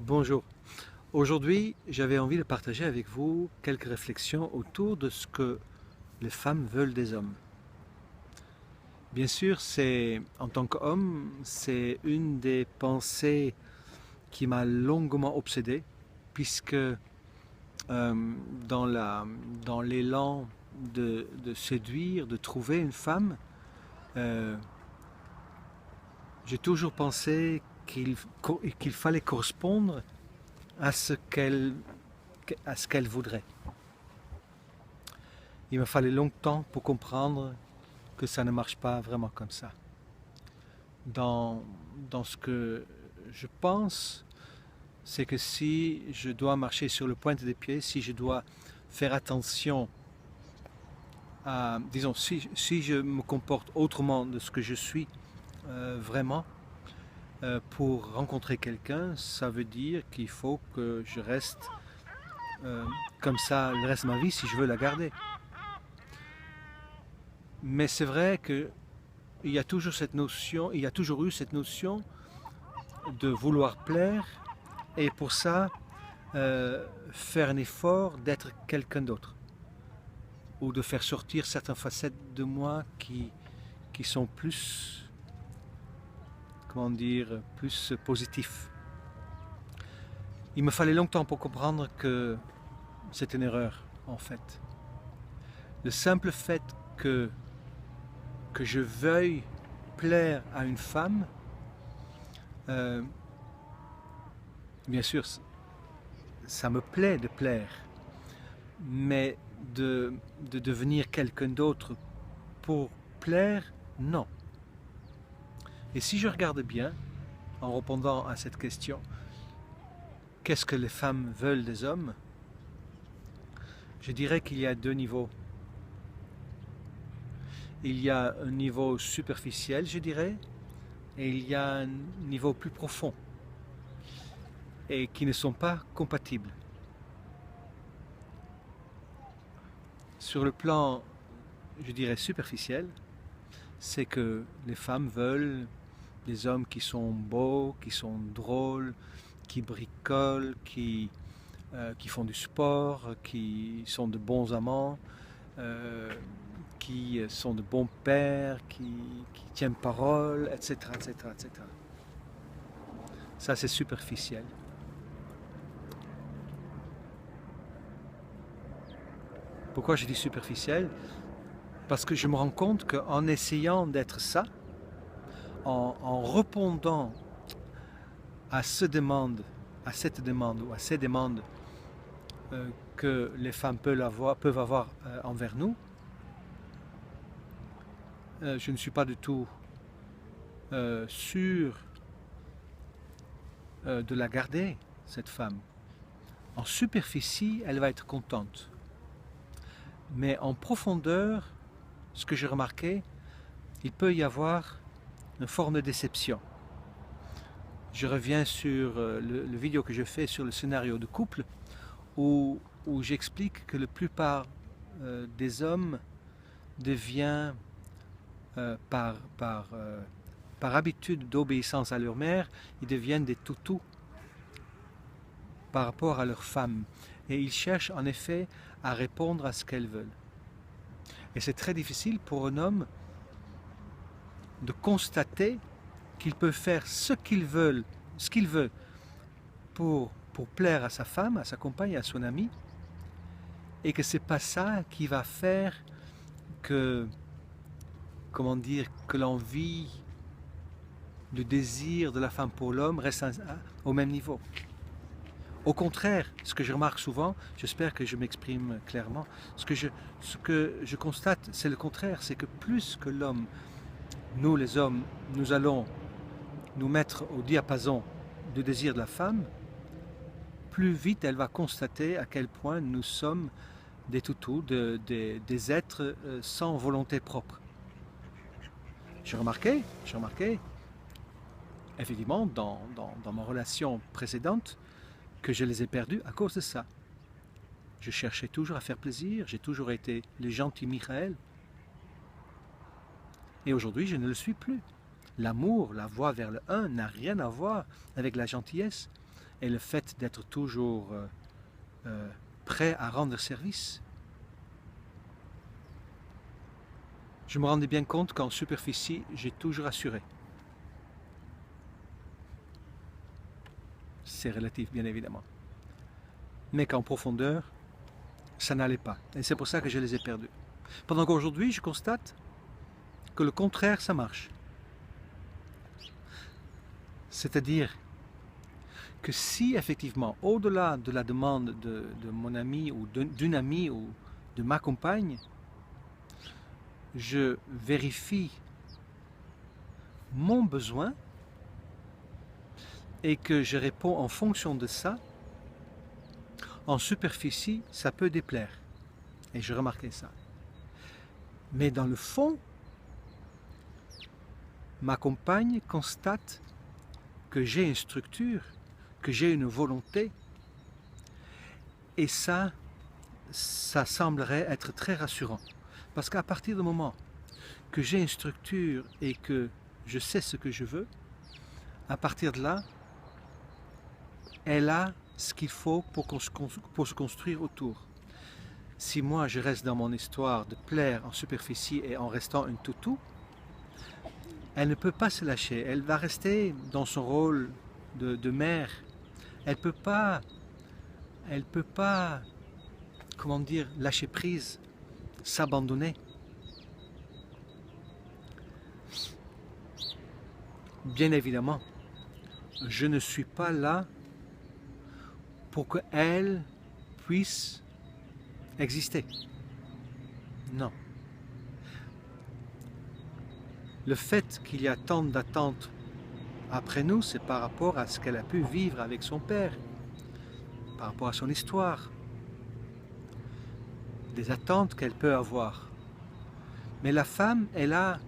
Bonjour. Aujourd'hui, j'avais envie de partager avec vous quelques réflexions autour de ce que les femmes veulent des hommes. Bien sûr, en tant qu'homme, c'est une des pensées qui m'a longuement obsédé, puisque dans dans l'élan de séduire, de trouver une femme, euh, j'ai toujours pensé qu'il fallait correspondre à à ce qu'elle voudrait. Il me fallait longtemps pour comprendre que ça ne marche pas vraiment comme ça. Dans, dans ce que je pense, c'est que si je dois marcher sur le pointe des pieds, si je dois faire attention à, disons, si je me comporte autrement de ce que je suis vraiment, pour rencontrer quelqu'un, ça veut dire qu'il faut que je reste euh, comme ça le reste de ma vie si je veux la garder. Mais c'est vrai que il y a toujours cette notion, il y a toujours eu cette notion de vouloir plaire et pour ça faire un effort d'être quelqu'un d'autre ou de faire sortir certaines facettes de moi qui sont plus, comment dire, plus positifs. Il me fallait longtemps pour comprendre que c'est une erreur en fait. Le simple fait que, que je veuille plaire à une femme, euh, bien sûr, ça me plaît de plaire, mais de devenir quelqu'un d'autre pour plaire, non. Et si je regarde bien, en répondant à cette question, qu'est-ce que les femmes veulent des hommes? Je dirais qu'il y a deux niveaux. Il y a un niveau superficiel, je dirais, et il y a un niveau plus profond, et qui ne sont pas compatibles. Sur le plan, je dirais, superficiel, c'est que les femmes veulent des hommes qui sont beaux, qui sont drôles, qui bricolent, qui font du sport, qui sont de bons amants, euh, qui sont de bons pères, qui tiennent parole, etc., etc., etc. Ça, c'est superficiel. Pourquoi je dis superficiel? Parce que je me rends compte qu'en essayant d'être ça, en répondant à, à cette demande ou à ces demandes que les femmes peuvent avoir envers nous, je ne suis pas du tout sûr de la garder, cette femme. En superficie, elle va être contente. Mais en profondeur, ce que j'ai remarqué, il peut y avoir une forme de déception. Je reviens sur le vidéo que je fais sur le scénario de couple où j'explique que la plupart des hommes deviennent par habitude d'obéissance à leur mère, ils deviennent des toutous par rapport à leur femme. Et ils cherchent en effet à répondre à ce qu'elles veulent. Et c'est très difficile pour un homme de constater qu'il peut faire ce qu'il veut pour plaire à sa femme, à sa compagne, à son ami, et que c'est pas ça qui va faire que, comment dire, que l'envie, le désir de la femme pour l'homme reste au même niveau. Au contraire, ce que je remarque souvent, j'espère que je m'exprime clairement, ce que je constate, c'est le contraire, c'est que plus que l'homme, nous les hommes, nous allons nous mettre au diapason du désir de la femme, plus vite elle va constater à quel point nous sommes des toutous, des êtres sans volonté propre. J'ai remarqué, effectivement, dans ma relation précédente, que je les ai perdus à cause de ça. Je cherchais toujours à faire plaisir, j'ai toujours été le gentil Michael. Et aujourd'hui, je ne le suis plus. L'amour, la voie vers le un n'a rien à voir avec la gentillesse. et le fait d'être toujours prêt à rendre service, je me rendais bien compte qu'en superficie, j'ai toujours assuré. C'est relatif, bien évidemment. Mais qu'en profondeur, ça n'allait pas. Et c'est pour ça que je les ai perdus. Pendant qu'aujourd'hui, je constate que le contraire, ça marche. C'est-à-dire que si effectivement, au-delà de la demande de mon ami ou d'une amie ou de ma compagne, je vérifie mon besoin et que je réponds en fonction de ça, en superficie, ça peut déplaire. Et je remarquais ça. Mais dans le fond, ma compagne constate que j'ai une structure, que j'ai une volonté, et ça semblerait être très rassurant. Parce qu'à partir du moment que j'ai une structure et que je sais ce que je veux, à partir de là, elle a ce qu'il faut pour se construire autour. Si moi je reste dans mon histoire de plaire en superficie et en restant une toutou, elle ne peut pas se lâcher, elle va rester dans son rôle de mère. Elle peut pas, comment dire, lâcher prise, s'abandonner. Bien évidemment, je ne suis pas là pour qu'elle puisse exister. Non. Le fait qu'il y a tant d'attentes après nous, c'est par rapport à ce qu'elle a pu vivre avec son père, par rapport à son histoire, des attentes qu'elle peut avoir. Mais la femme, elle a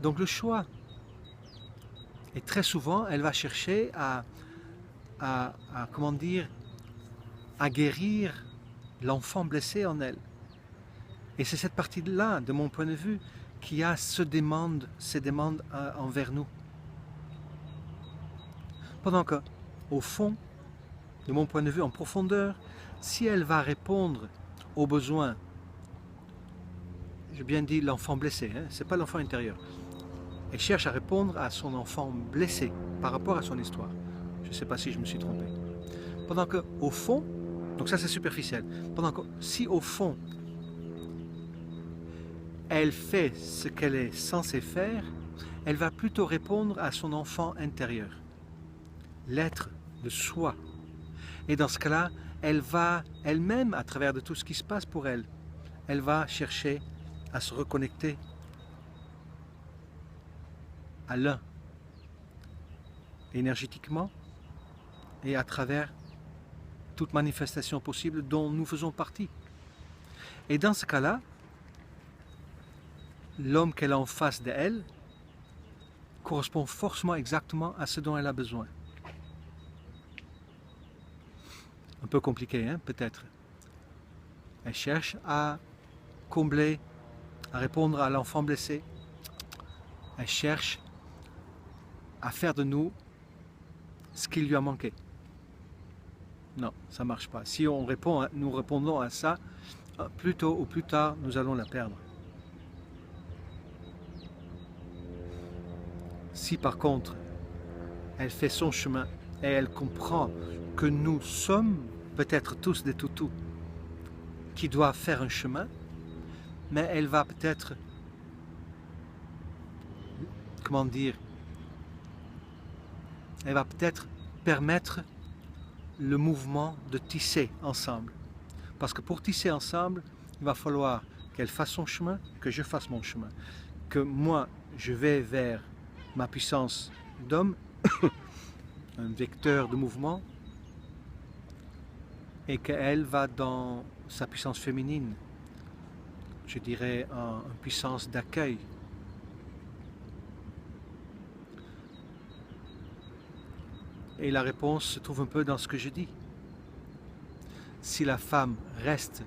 donc le choix. Et très souvent, elle va chercher à comment dire, à guérir l'enfant blessé en elle. Et c'est cette partie-là, de mon point de vue, qui a ces demandes envers nous. Pendant que, au fond, de mon point de vue, en profondeur, si elle va répondre aux besoins, j'ai bien dit l'enfant blessé, hein, c'est pas l'enfant intérieur. Elle cherche à répondre à son enfant blessé par rapport à son histoire. Je ne sais pas si je me suis trompé. Pendant que, au fond, donc ça c'est superficiel. Pendant que, si au fond, elle fait ce qu'elle est censée faire, elle va plutôt répondre à son enfant intérieur, l'être de soi. Et dans ce cas-là, elle va elle-même, à travers de tout ce qui se passe pour elle, elle va chercher à se reconnecter à l'un, énergétiquement et à travers toute manifestation possible dont nous faisons partie. Et dans ce cas-là, l'homme qu'elle a en face d'elle correspond forcément exactement à ce dont elle a besoin. Un peu compliqué, hein, peut-être. Elle cherche à combler, à répondre à l'enfant blessé. Elle cherche à faire de nous ce qui lui a manqué. Non, ça ne marche pas. Si nous répondons à ça, plus tôt ou plus tard, nous allons la perdre. Si par contre, elle fait son chemin et elle comprend que nous sommes peut-être tous des toutous qui doivent faire un chemin, mais elle va peut-être, comment dire, elle va peut-être permettre le mouvement de tisser ensemble. Parce que pour tisser ensemble, il va falloir qu'elle fasse son chemin, que je fasse mon chemin. Que moi, je vais vers ma puissance d'homme, un vecteur de mouvement, et qu'elle va dans sa puissance féminine, je dirais une puissance d'accueil. Et la réponse se trouve un peu dans ce que je dis. Si la femme reste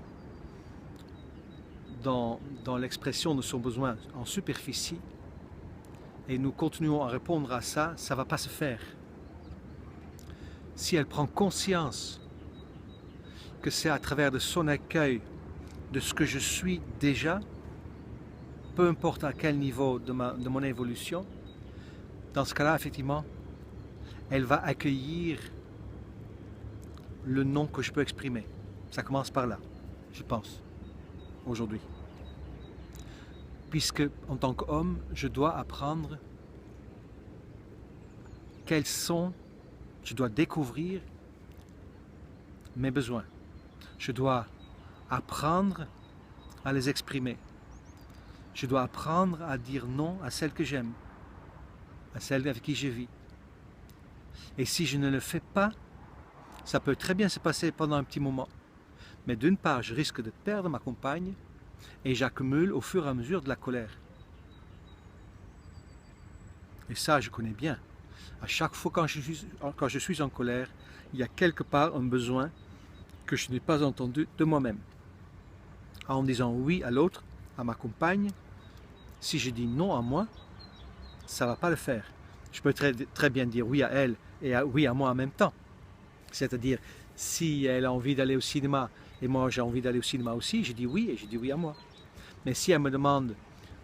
dans l'expression de son besoin en superficie, et nous continuons à répondre à ça, ça ne va pas se faire. si elle prend conscience que c'est à travers de son accueil de ce que je suis déjà, peu importe à quel niveau de mon évolution, dans ce cas-là, effectivement, elle va accueillir le non que je peux exprimer. Ça commence par là, je pense, aujourd'hui. Puisque, en tant qu'homme, je dois apprendre je dois découvrir mes besoins. Je dois apprendre à les exprimer. Je dois apprendre à dire non à celle que j'aime, à celle avec qui je vis. Et si je ne le fais pas, ça peut très bien se passer pendant un petit moment. Mais d'une part, je risque de perdre ma compagne et j'accumule au fur et à mesure de la colère. Et ça, je connais bien. À chaque fois quand je suis en colère, il y a quelque part un besoin que je n'ai pas entendu de moi-même. En disant oui à l'autre, à ma compagne, si je dis non à moi, ça ne va pas le faire. Je peux très bien dire oui à elle et oui à moi en même temps. C'est-à-dire, si elle a envie d'aller au cinéma et moi j'ai envie d'aller au cinéma aussi, je dis oui et je dis oui à moi. Mais si elle me demande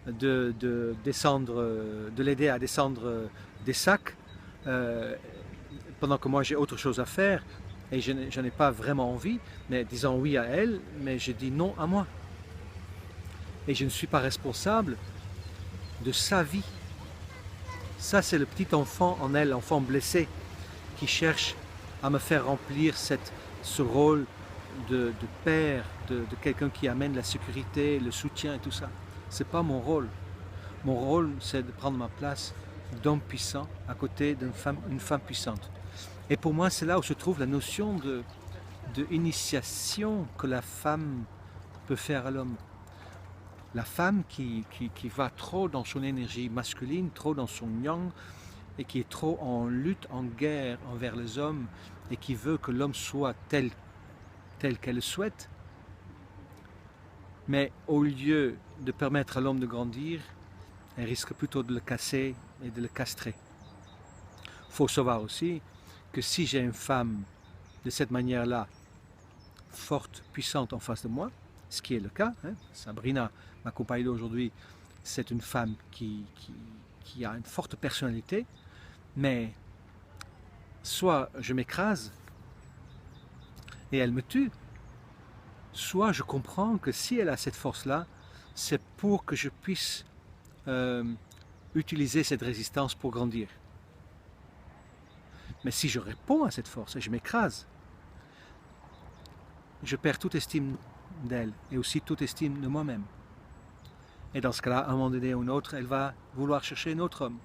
de l'aider à descendre des sacs, pendant que moi j'ai autre chose à faire et je n'en ai pas vraiment envie, mais disant oui à elle, mais je dis non à moi. Et je ne suis pas responsable de sa vie. Ça, c'est le petit enfant en elle, l'enfant blessé, qui cherche à me faire remplir ce rôle de père, de quelqu'un qui amène la sécurité, le soutien et tout ça. Ce n'est pas mon rôle. Mon rôle, c'est de prendre ma place d'homme puissant à côté d'une femme puissante. Et pour moi, c'est là où se trouve la notion de initiation que la femme peut faire à l'homme. La femme qui va trop dans son énergie masculine, trop dans son yang, et qui est trop en lutte, en guerre envers les hommes, et qui veut que l'homme soit tel qu'elle le souhaite. Mais au lieu de permettre à l'homme de grandir, elle risque plutôt de le casser et de le castrer. Il faut savoir aussi que si j'ai une femme de cette manière-là, forte, puissante en face de moi, ce qui est le cas, hein, Sabrina, ma compagne d'aujourd'hui, c'est une femme qui a une forte personnalité, mais soit je m'écrase et elle me tue, soit je comprends que si elle a cette force-là, c'est pour que je puisse utiliser cette résistance pour grandir. Mais si je réponds à cette force et je m'écrase, je perds toute estime d'elle et aussi toute estime de moi-même. Et dans ce cas-là, à un moment donné ou un autre, elle va vouloir chercher un autre homme.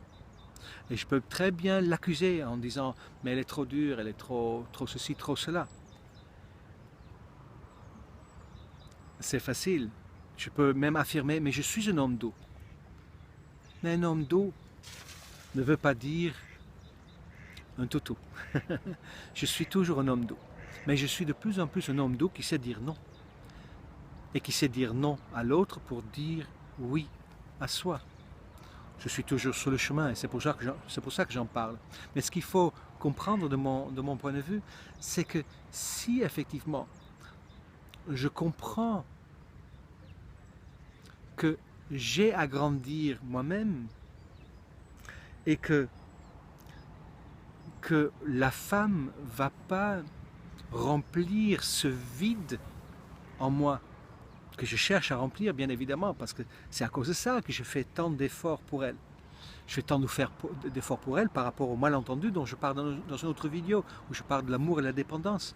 Et je peux très bien l'accuser en disant « mais elle est trop dure, elle est trop ceci, trop cela ». C'est facile. Je peux même affirmer « mais je suis un homme doux ». Mais un homme doux ne veut pas dire un toutou. Je suis toujours un homme doux. Mais je suis de plus en plus un homme doux qui sait dire non. Et qui sait dire non à l'autre pour dire oui à soi. Je suis toujours sur le chemin et c'est pour ça que j'en parle. Mais ce qu'il faut comprendre de mon point de vue, c'est que si effectivement je comprends que j'ai à grandir moi-même et que la femme ne va pas remplir ce vide en moi que je cherche à remplir, bien évidemment, parce que c'est à cause de ça que je fais tant d'efforts pour elle. Je fais tant d'efforts pour elle par rapport au malentendu dont je parle dans une autre vidéo, où je parle de l'amour et de la dépendance.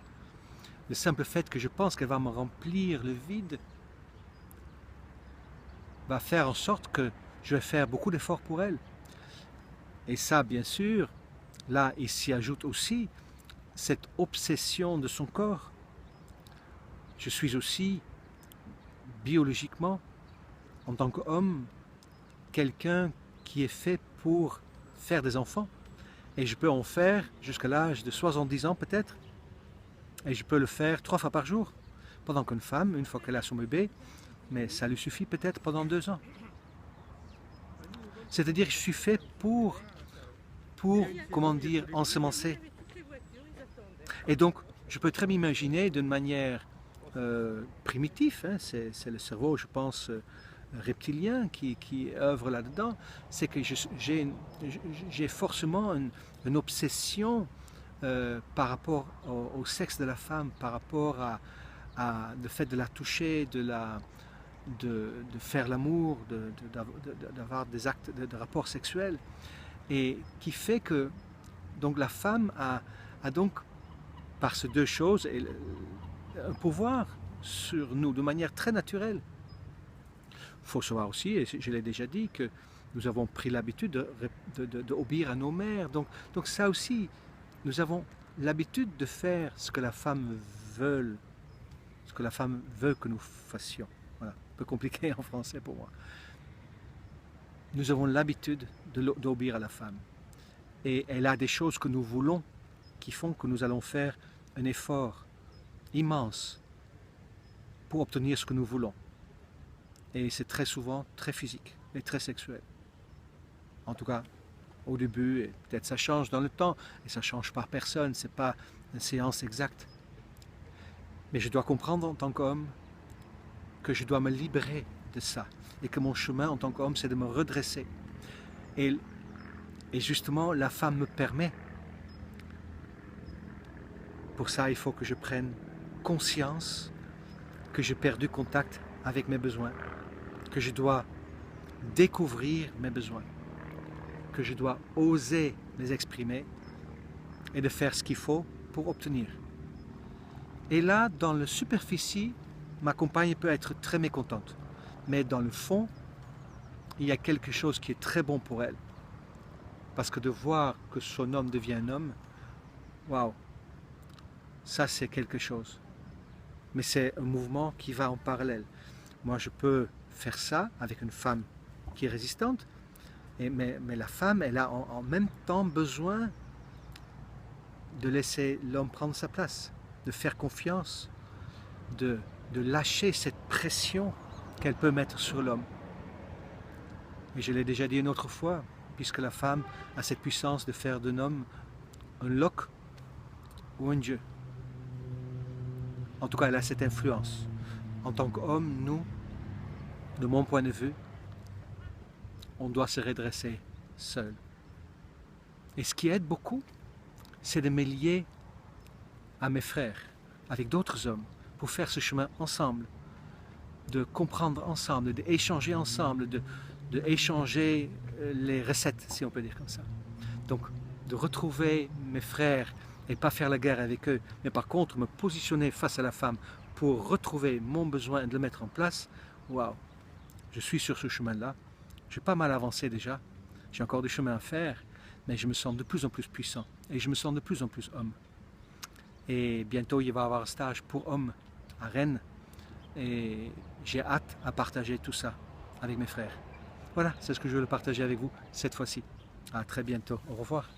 Le simple fait que je pense qu'elle va me remplir le vide va faire en sorte que je vais faire beaucoup d'efforts pour elle. Et ça, bien sûr, là, il s'y ajoute aussi cette obsession de son corps. Je suis aussi, biologiquement, en tant qu'homme, quelqu'un qui est fait pour faire des enfants. Et je peux en faire jusqu'à l'âge de 70 ans peut-être. Et je peux le faire 3 fois par jour. Pendant qu'une femme, une fois qu'elle a son bébé, mais ça lui suffit peut-être pendant 2 ans. C'est-à-dire que je suis fait pour comment dire, ensemencer. Et donc, je peux très m'imaginer d'une manière primitive, hein, c'est le cerveau, je pense, reptilien qui œuvre là-dedans, c'est que j'ai forcément une obsession par rapport au sexe de la femme, par rapport à le fait de la toucher, de faire l'amour, d'avoir des actes de rapport sexuel, et qui fait que donc la femme a donc par ces deux choses un pouvoir sur nous de manière très naturelle. Il faut savoir aussi, et je l'ai déjà dit, que nous avons pris l'habitude d'obéir à nos mères. Donc ça aussi, nous avons l'habitude de faire ce que la femme veut, ce que la femme veut que nous fassions. Voilà, un peu compliqué en français pour moi. Nous avons l'habitude d'obéir à la femme. Et elle a des choses que nous voulons qui font que nous allons faire un effort immense pour obtenir ce que nous voulons. Et c'est très souvent très physique et très sexuel. En tout cas, au début, et peut-être ça change dans le temps, et ça ne change par personne, ce n'est pas une séance exacte. Mais je dois comprendre en tant qu'homme que je dois me libérer de ça, et que mon chemin en tant qu'homme, c'est de me redresser. Et justement, la femme me permet. Pour ça, il faut que je prenne conscience que j'ai perdu contact avec mes besoins, que je dois découvrir mes besoins, que je dois oser les exprimer et de faire ce qu'il faut pour obtenir. Et là, dans la superficie, ma compagne peut être très mécontente, mais dans le fond, il y a quelque chose qui est très bon pour elle. Parce que de voir que son homme devient un homme, waouh, ça c'est quelque chose. Mais c'est un mouvement qui va en parallèle. Moi, je peux faire ça avec une femme qui est résistante, mais la femme, elle a en même temps besoin de laisser l'homme prendre sa place, de faire confiance, de lâcher cette pression qu'elle peut mettre sur l'homme. Et je l'ai déjà dit une autre fois, puisque la femme a cette puissance de faire d'un homme un loch ou un dieu. En tout cas, elle a cette influence. En tant qu'homme, nous, de mon point de vue, on doit se redresser seul. Et ce qui aide beaucoup, c'est de me lier à mes frères, avec d'autres hommes, pour faire ce chemin ensemble, de comprendre ensemble, d'échanger ensemble, d'échanger les recettes, si on peut dire comme ça. Donc, de retrouver mes frères et pas faire la guerre avec eux, mais par contre me positionner face à la femme pour retrouver mon besoin et de le mettre en place, waouh, je suis sur ce chemin-là. J'ai pas mal avancé déjà, j'ai encore du chemin à faire, mais je me sens de plus en plus puissant et je me sens de plus en plus homme. Et bientôt il va y avoir un stage pour hommes à Rennes et j'ai hâte à partager tout ça avec mes frères. Voilà, c'est ce que je veux partager avec vous cette fois-ci. À très bientôt, au revoir.